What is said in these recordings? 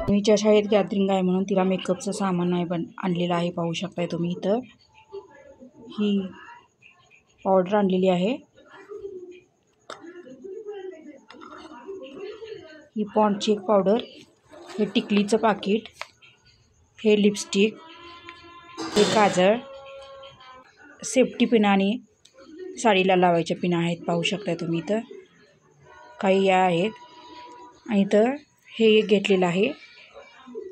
मीच्या शाळेत गॅदरिंग आहे म्हणून तिला मेकअपचं सामान नाही आणलेलं आहे. पाहू शकताय तुम्ही इथं ही पावडर आणलेली आहे. ही पॉन्डची एक पावडर, हे टिकलीचं पाकिट, हे लिपस्टिक, हे काजळ, सेफ्टी पिन आणि साडीला लावायच्या पिन आहेत. पाहू शकताय तुम्ही इथं काही या आहेत. आणि इथं हे एक घेतलेलं आहे,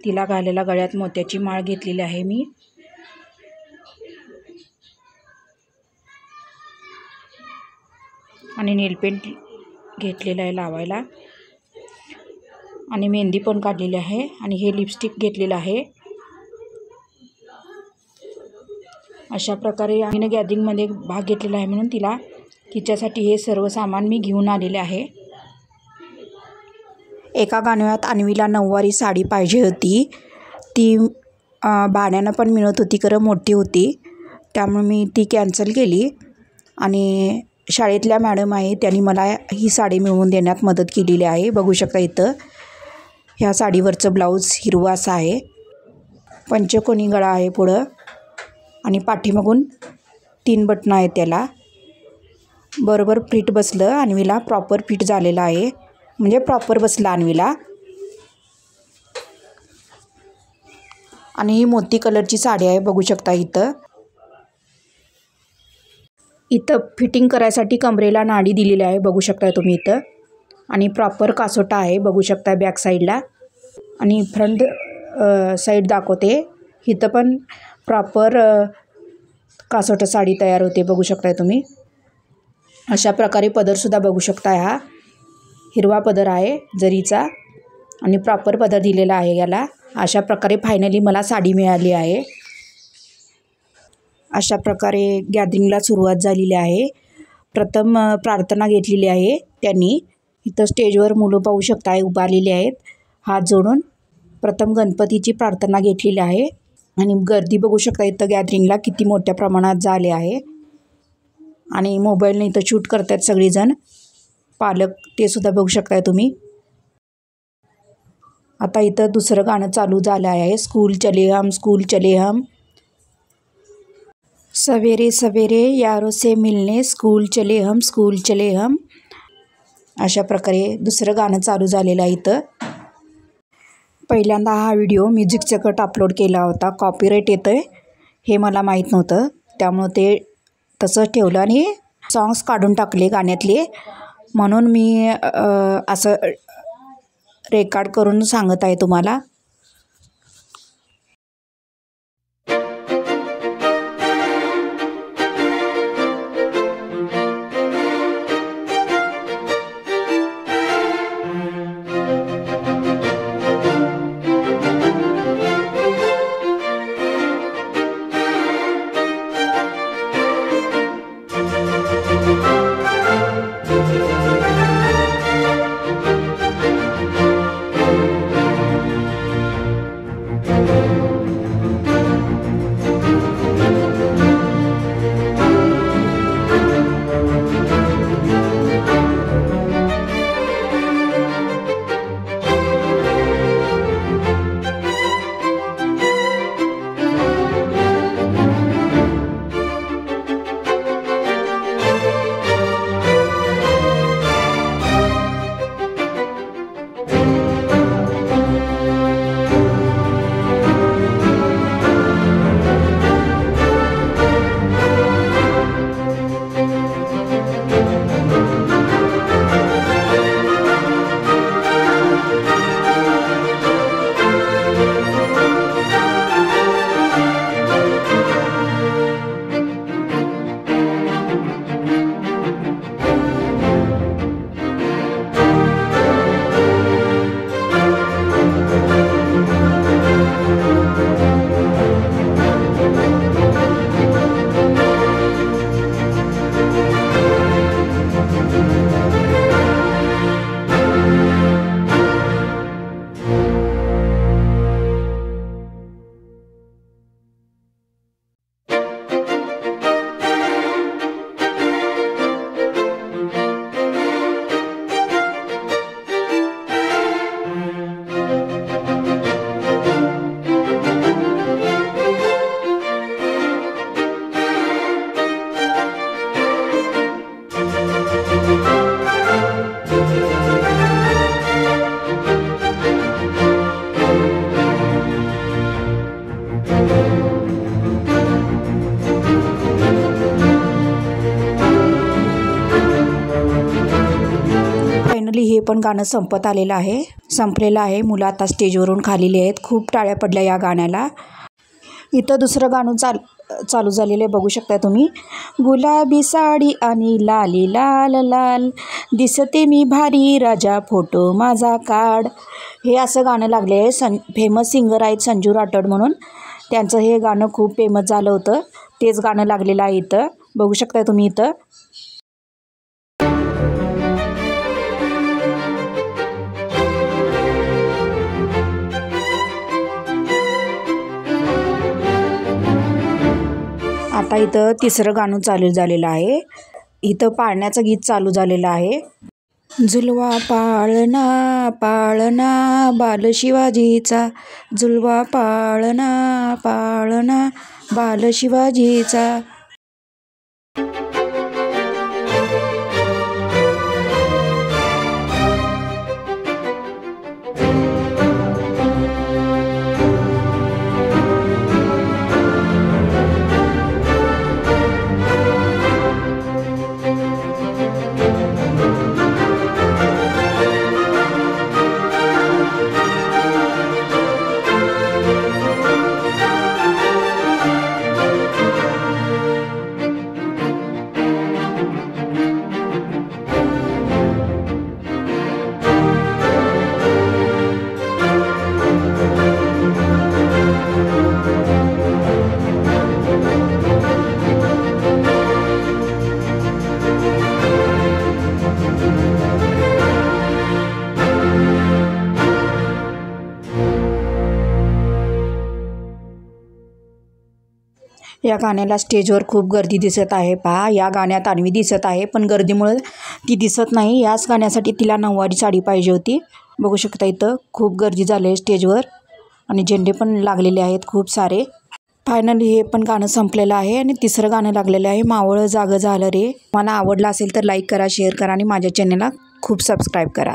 तिला घालायला गळ्यात मोत्याची माळ घेतलेली आहे मी. आणि नेलपेंट घेतलेला आहे लावायला. आणि मेहंदी पण काढलेली आहे. आणि हे लिपस्टिक घेतलेलं आहे. अशा प्रकारे आम्ही गॅदरिंगमध्ये भाग घेतलेला आहे म्हणून तिच्यासाठी हे सर्व सामान मी घेऊन आलेले आहे. एका गाणव्यात अन्वीला नऊवारी साडी पाहिजे होती. ती भाड्यानं पण मिळत होती, खरं मोठी होती, त्यामुळे मी ती कॅन्सल केली. आणि शाळेतल्या मॅडम आहे त्यांनी मला ही साडी मिळवून देण्यात मदत केलेली आहे. बघू शकता इथं ह्या साडीवरचं ब्लाऊज हिरवा असा आहे. पंचकोनी गळा आहे पुढं आणि पाठीमागून 3 बटणं आहेत. त्याला बरोबर फिट बसलं. अन्वीला प्रॉपर फिट झालेलं आहे, म्हणजे प्रॉपर बसला अन्वीला. आणि ही मोती कलरची साडी आहे. बघू शकता इथं फिटिंग करायसाठी कमरेला नाडी दिलेली आहे. बघू शकता तुम्ही इथं. आणि प्रॉपर कासोटा आहे. बघू शकता बॅक साईडला. आणि फ्रंट साईड दाखवते. इथं पण प्रॉपर कासोटा साडी तयार होते. बघू शकताय तुम्ही. अशा प्रकारे पदरसुद्धा बघू शकता. हा हिरवा पदर आहे जरीचा आणि प्रॉपर पदर दिलेला आहे याला. अशा प्रकारे फायनली मला साडी मिळाली आहे. अशा प्रकारे गॅदरिंगला सुरुवात झालेली आहे. प्रथम प्रार्थना घेतलेली आहे त्यांनी. इथं स्टेजवर मुलं पाहू शकता उभारलेली आहेत हात जोडून. प्रथम गणपतीची प्रार्थना घेतलेली आहे. आणि गर्दी बघू शकता इथं गॅदरिंगला किती मोठ्या प्रमाणात झाले आहे. आणि मोबाईलने इथं शूट करतात सगळेजण, पालक ते सुद्धा बघू शकताय तुम्ही. आता इथं दुसरं गाणं चालू झालं आहे. स्कूल चले हम, स्कूल चले हम, सवेरे सवेरे यारों से मिलने, स्कूल चले हम, स्कूल चले हम. अशा प्रकारे दुसरं गाणं चालू झालेलं आहे इथं. पहिल्यांदा हा व्हिडिओ म्युझिकचं कट अपलोड केला होता. कॉपीराईट येतं आहे हे मला माहीत नव्हतं, त्यामुळं ते तसं ठेवलं आणि सॉंग्स काढून टाकले गाण्यातले. म्हणून मी असं रेकॉर्ड करून सांगत आहे तुम्हाला. पण गाणं संपत आलेलं आहे, संपलेलं आहे. मुलं आता स्टेजवरून खालेली आहेत. खूप टाळ्या पडल्या या गाण्याला. इथं दुसरं गाणं चालू झालेलं आहे, बघू शकता तुम्ही. गुलाबी साडी आणि लाली लाल लाल, दिसते मी भारी राजा फोटो माझा काढ. हे असं गाणं लागले आहे. फेमस सिंगर आहेत संजू राठोड म्हणून. त्यांचं हे गाणं खूप फेमस झालं होतं. तेच गाणं लागलेलं आहे इथं, बघू शकता तुम्ही इथं. आता इथं तिसरं गाणं चालू झालेलं आहे. इथं पाळण्याचं गीत चालू झालेलं आहे. झुलवा पाळणा पाळणा बाल शिवाजीचा, झुलवा पाळणा पाळणा बाल शिवाजीचा. या गाण्याला स्टेजवर खूप गर्दी दिसत आहे. पहा, या गाण्यात अन्वी दिसत आहे, पण गर्दीमुळे ती दिसत नाही. याच गाण्यासाठी तिला नऊवारी साडी पाहिजे होती. बघू शकता इथं खूप गर्दी झाली आहे स्टेजवर आणि झेंडे पण लागलेले आहेत खूप सारे. फायनली हे पण गाणं संपलेलं आहे आणि तिसरं गाणं लागलेलं आहे, मावळं जागं झालं रे. मला आवडलं असेल तर लाईक करा, शेअर करा आणि माझ्या चॅनलला खूप सबस्क्राईब करा.